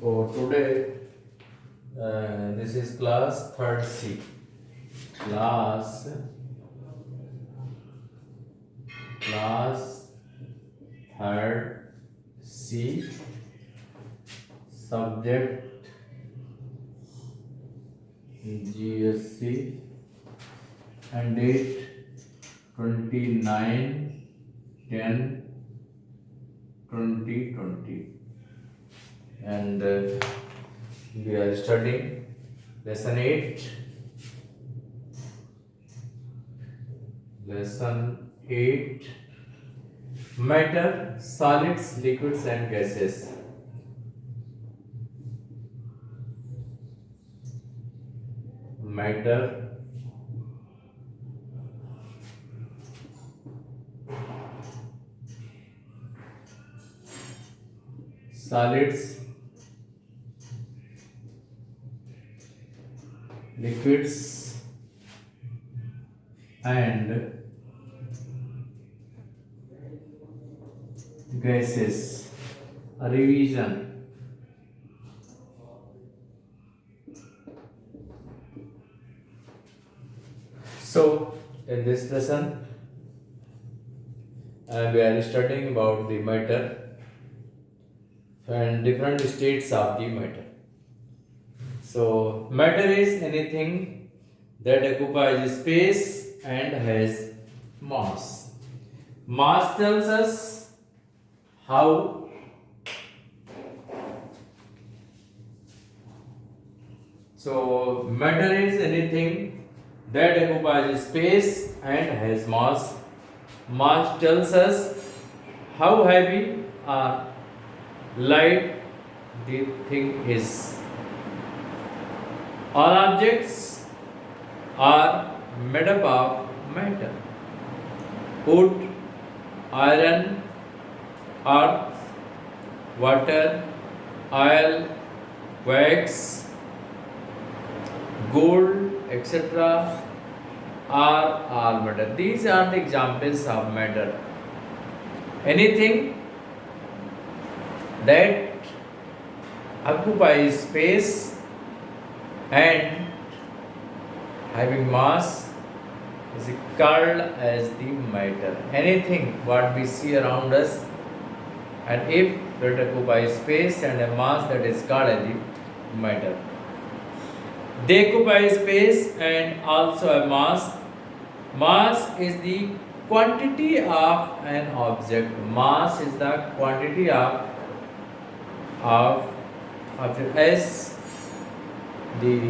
So today, this is class third C. Class class third C. Subject GSC and date 29/10/2020, and we are studying lesson 8. Lesson 8, matter, solids, liquids and gases. Matter, solids, liquids and gases. A revision. So, in this lesson, we are studying about the matter and different states of the matter. So, matter is anything that occupies space and has mass. Mass tells us how matter is anything that occupies space and has mass. Mass tells us how heavy or light the thing is. All objects are made up of matter. Wood, iron, earth, water, oil, wax, gold, etc. are all matter. These are the examples of matter. Anything that occupies space and having mass is called as the matter. Anything what we see around us, and if that occupies space and a mass, that is called as the matter. They occupy space and also a mass. Mass is the quantity of an object. Mass is the quantity of object. As the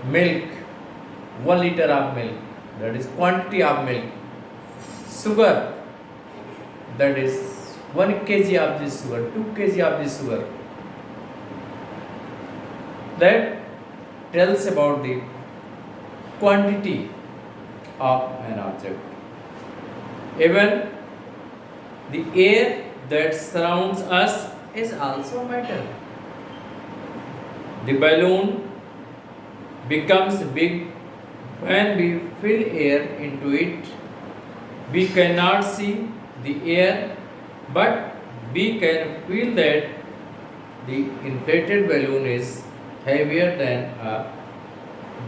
milk, 1 liter of milk, that is quantity of milk. Sugar, that is 1 kg of this sugar, 2 kg of this sugar. That tells about the quantity of an object. Even the air that surrounds us is also matter. The balloon becomes big when we fill air into it. We cannot see the air, but we can feel that the inflated balloon is heavier than a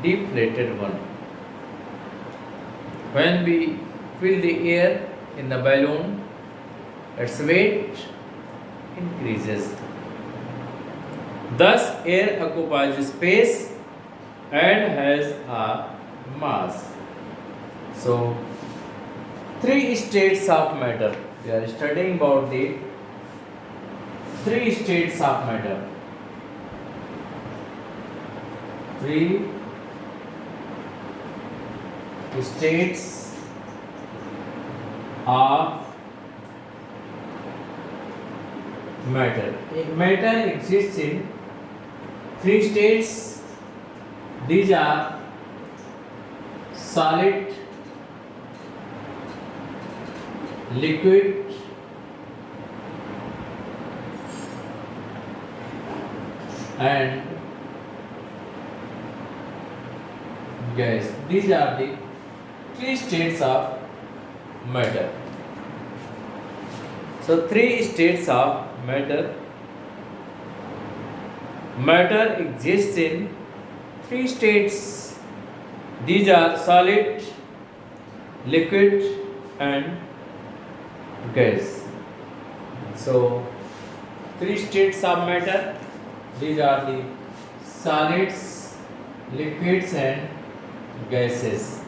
deflated one. When we fill the air in the balloon, its weight increases. Thus, air occupies space and has a mass. So, 3 states of matter. We are studying about the 3 states of matter. 3 states of matter. Matter exists in 3 states. These are solid, liquid, and gas. These are the 3 states of matter. So 3 states of matter. Matter exists in three states. These are solid, liquid, and gas. So, three states of matter. These are the solids, liquids, and gases.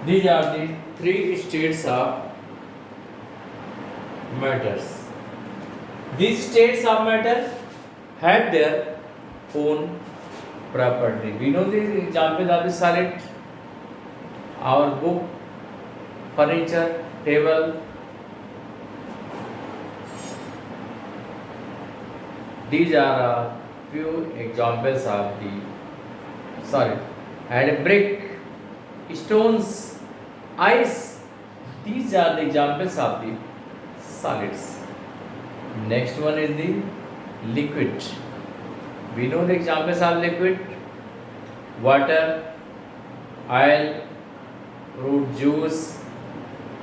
These are the three states of matters. These states of matter have their own property. We know the examples of the solid, our book, furniture, table. These are a few examples of the solid. And a brick, stones, ice. These are the examples of the solids. Next one is the liquid. We know the examples of liquid: water, oil, fruit juice,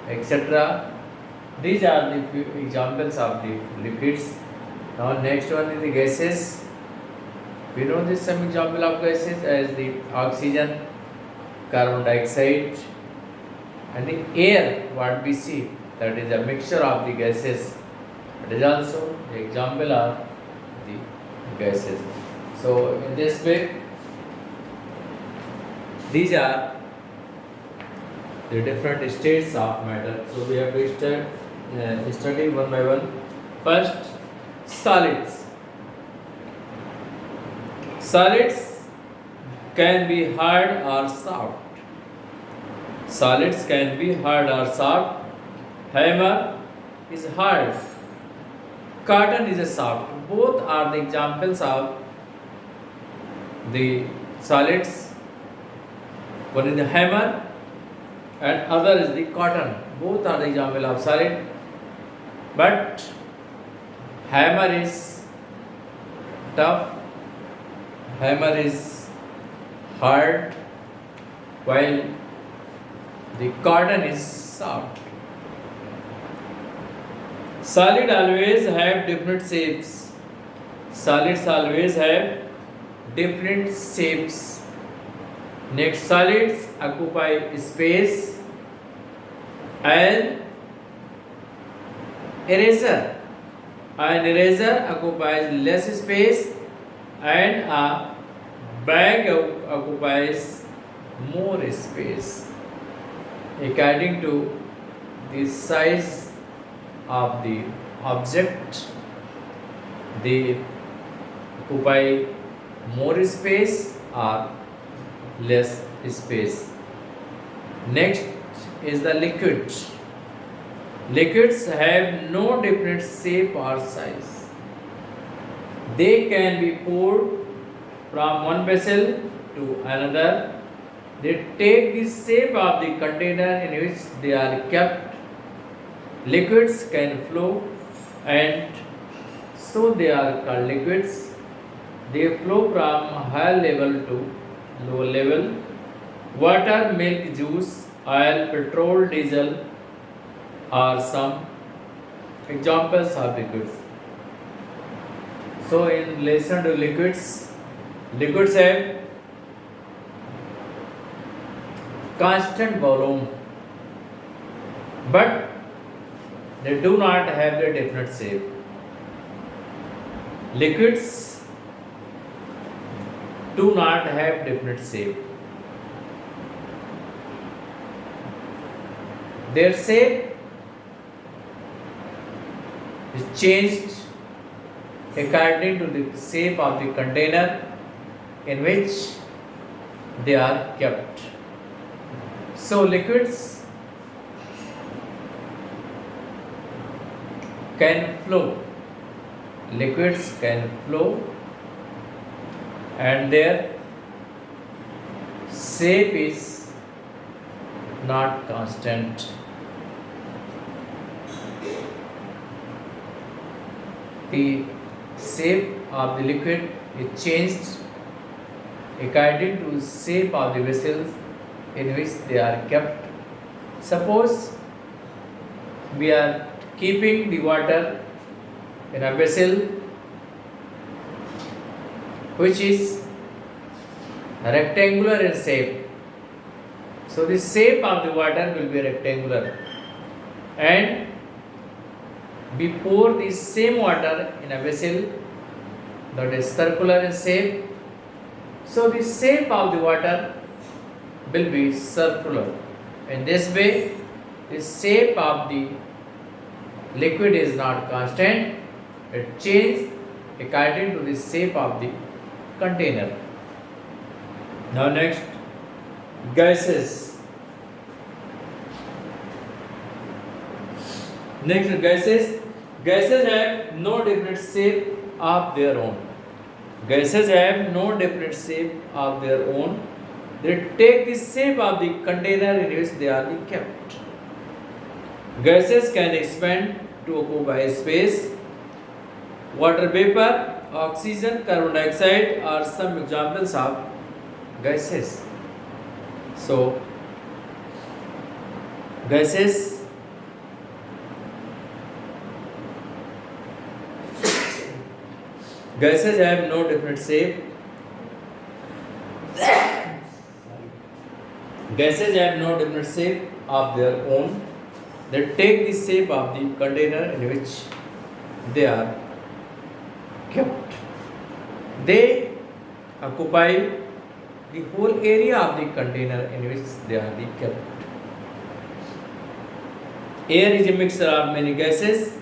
etc. These are the few examples of the liquids. Now next one is the gases. We know this some example of gases as the oxygen, carbon dioxide, and the air. What we see, that is a mixture of the gases. It is also the example of the gases. So in this way, these are the different states of matter. So we have to study one by one. First, solids. Solids can be hard or soft. Solids can be hard or soft. Hammer is hard. Cotton is a soft. Both are the examples of the solids. One is the hammer and other is the cotton. Both are the example of solid. But hammer is tough. Hammer is hard, while the cotton is soft. Solid always have different shapes. Solids always have different shapes. Next, solids occupy space and eraser. An eraser occupies less space and a bag occupies more space. According to the size of the object, they occupy more space or less space. Next is the liquid. Liquids have no different shape or size. They can be poured from one vessel to another. They take the shape of the container in which they are kept. Liquids can flow, and so they are called liquids. They flow from higher level to lower level. Water, milk, juice, oil, petrol, diesel are some examples of liquids. So, in relation to liquids, liquids have constant volume, but they do not have a definite shape. Liquids do not have definite shape. Their shape is changed according to the shape of the container in which they are kept. So liquids can flow. Liquids can flow and their shape is not constant. The shape of the liquid is changed according to the shape of the vessels in which they are kept. Suppose we are keeping the water in a vessel which is rectangular in shape. So the shape of the water will be rectangular, and we pour the same water in a vessel that is circular in shape. So the shape of the water will be circular. In this way, the shape of the liquid is not constant, it changes according to the shape of the container. Now next, gases. Next, gases. Gases have no definite shape of their own. Gases have no definite shape of their own. They take the shape of the container in which they are kept. Gases can expand to occupy space. Water vapor, oxygen, carbon dioxide are some examples of gases. So, gases gases have no definite shape. Gases have no definite shape of their own. They take the shape of the container in which they are kept. They occupy the whole area of the container in which they are kept. Air is a mixture of many gases.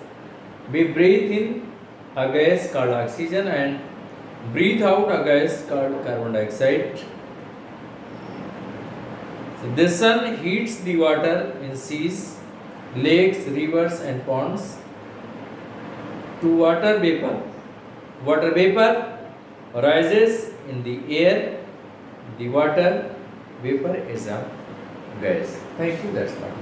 We breathe in a gas called oxygen and breathe out a gas called carbon dioxide. So the sun heats the water in seas, lakes, rivers, and ponds to water vapor. Water vapor rises in the air. The water vapor is a gas. Thank you. That's all.